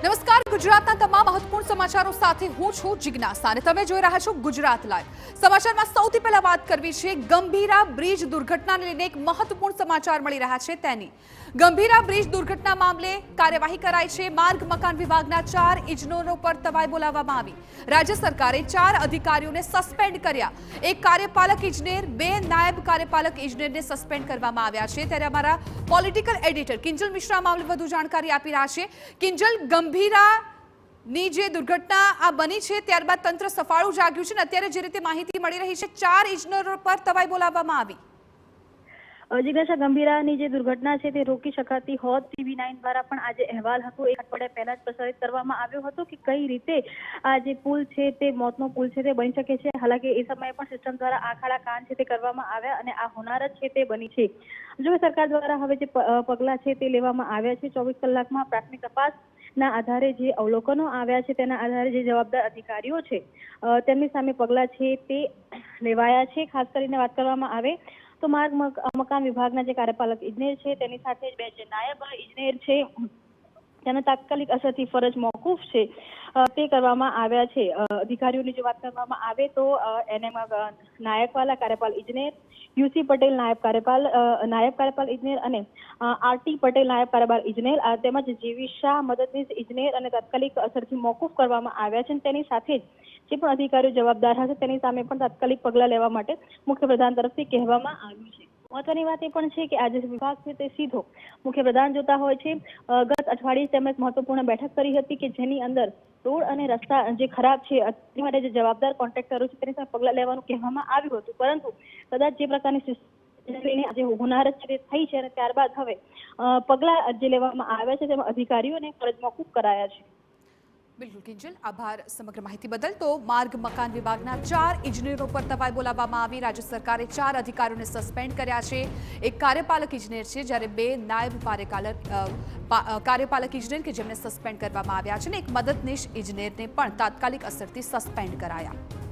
નમસ્કાર, ગુજરાતના તમામ મહત્વપૂર્ણ સમાચારો સાથે હું છું જિજ્ઞાસા અને તમે જોઈ રહ્યા છો ગુજરાત લાઈવ। સમાચારમાં સૌથી પહેલા વાત કરવી છે ગંભીરા બ્રિજ દુર્ઘટનાને લઈને એક મહત્વપૂર્ણ સમાચાર મળી રહ્યા છે તેની। ગંભીરા બ્રિજ દુર્ઘટના મામલે કાર્યવાહી કરાઈ છે। માર્ગ મકાન વિભાગના 4 ઇજનેરો પર તવાઈ બોલાવવામાં આવી। રાજ્ય સરકારે 4 અધિકારીઓને સસ્પેન્ડ કર્યા। એક કાર્યપાલક ઇજનેર, 2 નાયબ કાર્યપાલક ઇજનેરને સસ્પેન્ડ કરવામાં આવ્યા છે। ત્યારે અમારા પોલિટિકલ એડિટર કિંજલ મિશ્રા મામલે વધુ જાણકારી આપી રહ્યા છે। કિંજલ, ગંભીરાની જે દુર્ઘટના આ બની છે ત્યારબાદ તંત્ર સફાળું જાગ્યું છે અને અત્યારે જે રીતે માહિતી મળી રહી છે 4 ઇજનેરો પર તવાઈ બોલાવવામાં આવી। જિજ્ઞાસા, ગંભીરાની જે દુર્ઘટના છે તે રોકી શકાતી હોત TV9 દ્વારા પણ આજે અહેવાલ હતો એક અઠવાડિયા પહેલા જ પ્રસારિત કરવામાં આવ્યો હતો કે કઈ રીતે આ જે પુલ છે તે મોતનો પુલ છે તે બની શકે છે। હાલાકી એ સમયે પણ સિસ્ટમ દ્વારા આખાડા કાન છે તે કરવામાં આવ્યા અને આ હોનારત છે તે બની છે। જો સરકાર દ્વારા હવે જે પગલાં છે તે લેવામાં આવ્યા છે 24 કલાકમાં પ્રાથમિક તપાસ ના આધારે જે અવલોકનો આવ્યા છે તેના આધારે જે જવાબદાર અધિકારીઓ છે તેમની સામે પગલાં છે તે લેવાયા છે। ખાસ કરીને વાત કરવામાં આવે તો માર્ગ મકાન વિભાગના જે કાર્યપાલક ઇજનેર છે તેની સાથે જ 2 જે નાયબ ઇજનેર છે તેના તાત્કાલિક અસરથી ફરજ મોકૂફ છે તે કરવામાં આવ્યા છે। અધિકારીઓની જો વાત કરવામાં આવે તો NM નાયકવાલા કાર્યપાલ ઇજનેર, UC પટેલ નાયબ કાર્યપાલ ઇજનેર અને RT પટેલ નાયબ કાર્યપાલ ઇજનેર તેમજ જીવી શાહ મદદનીશ ઇજનેર અને તાત્કાલિક અસરથી મોકૂફ કરવામાં આવ્યા છે। તેની સાથે જે પણ અધિકારીઓ જવાબદાર હશે તેની સામે પણ તાત્કાલિક પગલાં લેવા માટે મુખ્યપ્રધાન તરફથી કહેવામાં આવ્યું છે। મહત્વની વાત એ પણ છે કે આજે વિભાગ છે તે સીધો મુખ્યપ્રધાન જોતા હોય છે। ગત અઠવાડિયે તેમણે મહત્વપૂર્ણ બેઠક કરી હતી કે જેની અંદર રોડ અને રસ્તા જે ખરાબ છે તે માટે જે જવાબદાર કોન્ટ્રાક્ટરો છે તેની સામે પગલાં લેવાનું કહેવામાં આવ્યું હતું, પરંતુ કદાચ જે પ્રકારની જે હોનારત છે તે થઈ છે અને ત્યારબાદ હવે પગલાં જે લેવામાં આવ્યા છે તેમાં અધિકારીઓને ફરજ મોકૂફ કરાયા છે। બિલકુલ કિંજલ, આભાર સમગ્ર માહિતી બદલ। તો માર્ગ મકાન વિભાગના 4 ઇજનેરો પર તવાઈ બોલાવવામાં આવી। રાજ્ય સરકારે 4 અધિકારીઓને સસ્પેન્ડ કર્યા છે। એક કાર્યપાલક ઇજનેર છે જ્યારે 2 નાયબ કાર્યપાલક ઇજનેર કે જેમને સસ્પેન્ડ કરવામાં આવ્યા છે અને એક મદદનીશ ઇજનેરને પણ તાત્કાલિક અસરથી સસ્પેન્ડ કરાયા।